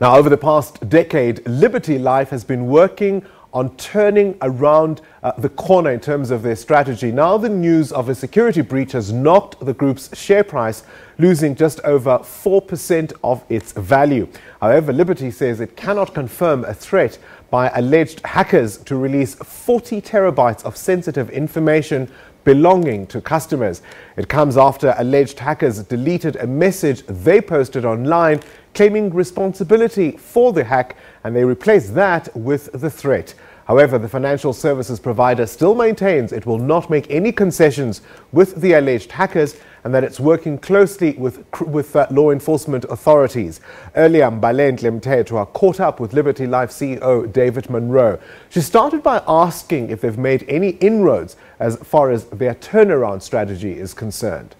Now, over the past decade, Liberty Life has been working on turning around the corner in terms of their strategy. Now the news of a security breach has knocked the group's share price, losing just over 4% of its value. However, Liberty says it cannot confirm a threat by alleged hackers to release 40 terabytes of sensitive information belonging to customers. It comes after alleged hackers deleted a message they posted online claiming responsibility for the hack, and they replaced that with the threat. However, the financial services provider still maintains it will not make any concessions with the alleged hackers and that it's working closely with law enforcement authorities. Earlier, Mbalenhle Mthethwa caught up with Liberty Life CEO David Munro. She started by asking if they've made any inroads as far as their turnaround strategy is concerned.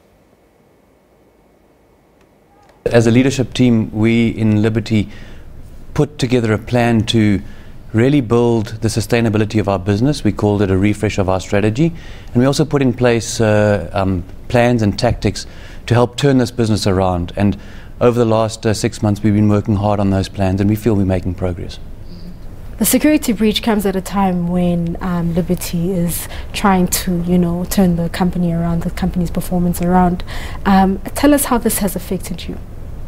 As a leadership team, we in Liberty put together a plan to really build the sustainability of our business. We called it a refresh of our strategy, and we also put in place plans and tactics to help turn this business around. And over the last 6 months, we've been working hard on those plans, and we feel we're making progress. The security breach comes at a time when Liberty is trying to, turn the company around, the company's performance around. Tell us how this has affected you.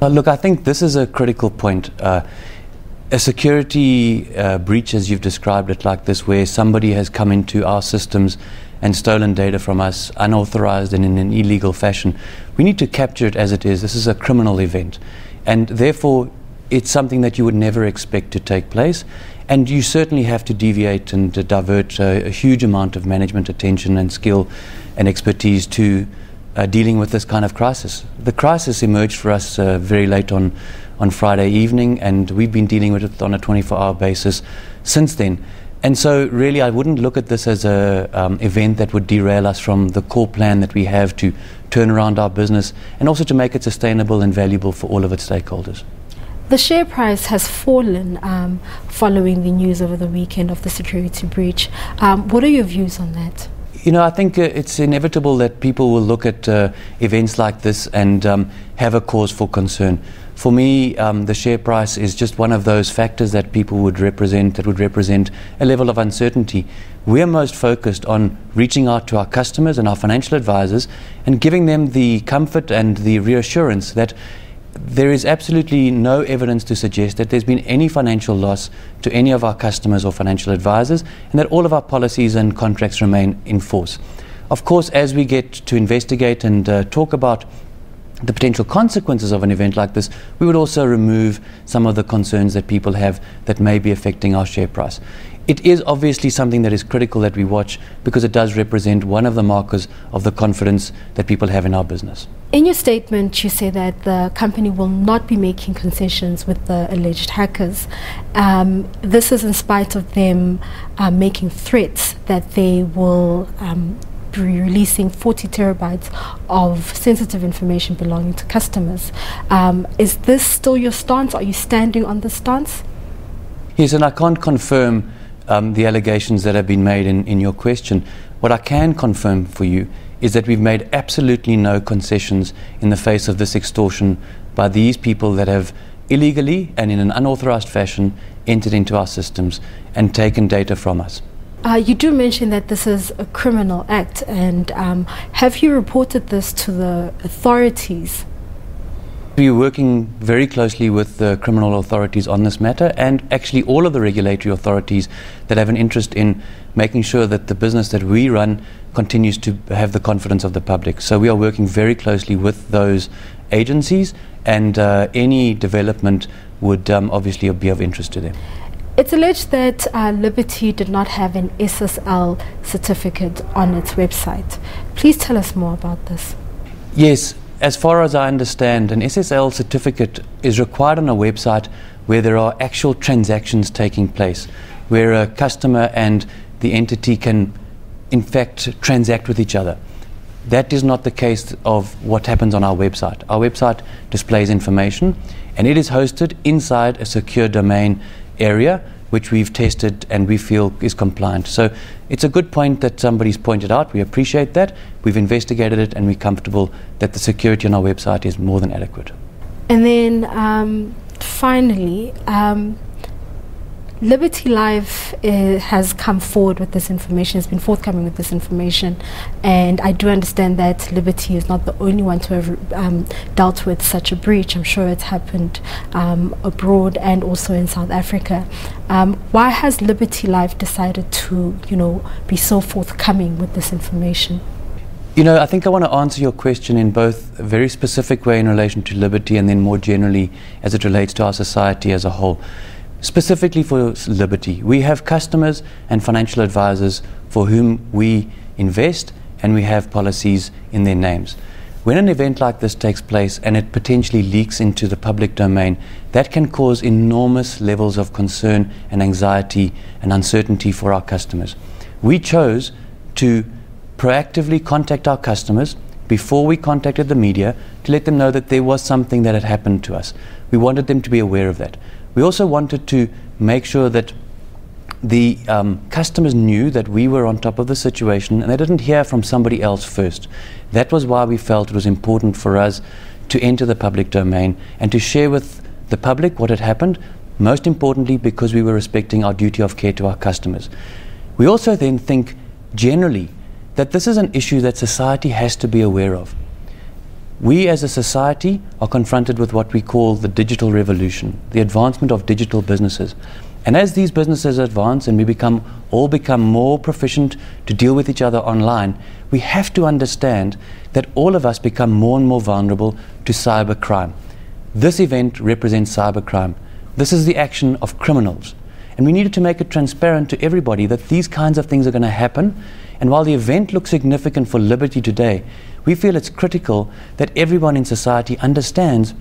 Look, I think this is a critical point. A security breach, as you've described it like this, where somebody has come into our systems and stolen data from us unauthorized and in an illegal fashion, we need to capture it as it is. This is a criminal event, and therefore it's something that you would never expect to take place, and you certainly have to deviate and divert a huge amount of management attention and skill and expertise to dealing with this kind of crisis. The crisis emerged for us very late on Friday evening, and we've been dealing with it on a 24-hour basis since then. And so really I wouldn't look at this as an event that would derail us from the core plan that we have to turn around our business and also to make it sustainable and valuable for all of its stakeholders. The share price has fallen following the news over the weekend of the security breach. What are your views on that? I think it's inevitable that people will look at events like this and have a cause for concern. For me, the share price is just one of those factors that people would represent a level of uncertainty. We're most focused on reaching out to our customers and our financial advisors and giving them the comfort and the reassurance that there is absolutely no evidence to suggest that there's been any financial loss to any of our customers or financial advisors, and that all of our policies and contracts remain in force. Of course, as we get to investigate and talk about the potential consequences of an event like this, we would also remove some of the concerns that people have that may be affecting our share price. It is obviously something that is critical that we watch, because it does represent one of the markers of the confidence that people have in our business. In your statement, you say that the company will not be making concessions with the alleged hackers. This is in spite of them making threats that they will be releasing 40 terabytes of sensitive information belonging to customers. Is this still your stance? Are you standing on this stance? Yes, and I can't confirm the allegations that have been made in your question. What I can confirm for you is that we've made absolutely no concessions in the face of this extortion by these people that have illegally and in an unauthorized fashion entered into our systems and taken data from us. You do mention that this is a criminal act, and have you reported this to the authorities? We're working very closely with the criminal authorities on this matter, and actually all of the regulatory authorities that have an interest in making sure that the business that we run continues to have the confidence of the public. So we are working very closely with those agencies, and any development would obviously be of interest to them. It's alleged that Liberty did not have an SSL certificate on its website. Please tell us more about this. Yes. As far as I understand, an SSL certificate is required on a website where there are actual transactions taking place, where a customer and the entity can in fact transact with each other. That is not the case of what happens on our website. Our website displays information, and it is hosted inside a secure domain area, which we've tested and we feel is compliant. So it's a good point that somebody's pointed out. We appreciate that. We've investigated it, and we're comfortable that the security on our website is more than adequate. And then finally, Liberty Live has come forward with this information, has been forthcoming with this information, and I do understand that Liberty is not the only one to have dealt with such a breach. I'm sure it's happened abroad and also in South Africa. Why has Liberty Live decided to, be so forthcoming with this information? I think I want to answer your question in both a very specific way in relation to Liberty and then more generally as it relates to our society as a whole. Specifically for Liberty, we have customers and financial advisors for whom we invest, and we have policies in their names. When an event like this takes place and it potentially leaks into the public domain, that can cause enormous levels of concern and anxiety and uncertainty for our customers. We chose to proactively contact our customers before we contacted the media to let them know that there was something that had happened to us. We wanted them to be aware of that. We also wanted to make sure that the customers knew that we were on top of the situation and they didn't hear from somebody else first. That was why we felt it was important for us to enter the public domain and to share with the public what had happened, most importantly because we were respecting our duty of care to our customers. We also then think generally that this is an issue that society has to be aware of. We as a society are confronted with what we call the digital revolution, the advancement of digital businesses. And as these businesses advance and we all become more proficient to deal with each other online, we have to understand that all of us become more and more vulnerable to cybercrime. This event represents cybercrime. This is the action of criminals. And we needed to make it transparent to everybody that these kinds of things are going to happen. And while the event looks significant for Liberty today, we feel it's critical that everyone in society understands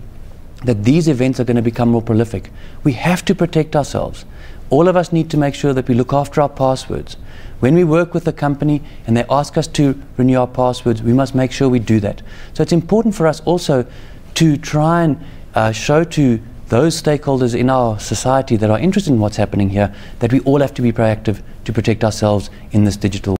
that these events are going to become more prolific. We have to protect ourselves. All of us need to make sure that we look after our passwords. When we work with a company and they ask us to renew our passwords, we must make sure we do that. So it's important for us also to try and show to those stakeholders in our society that are interested in what's happening here that we all have to be proactive to protect ourselves in this digital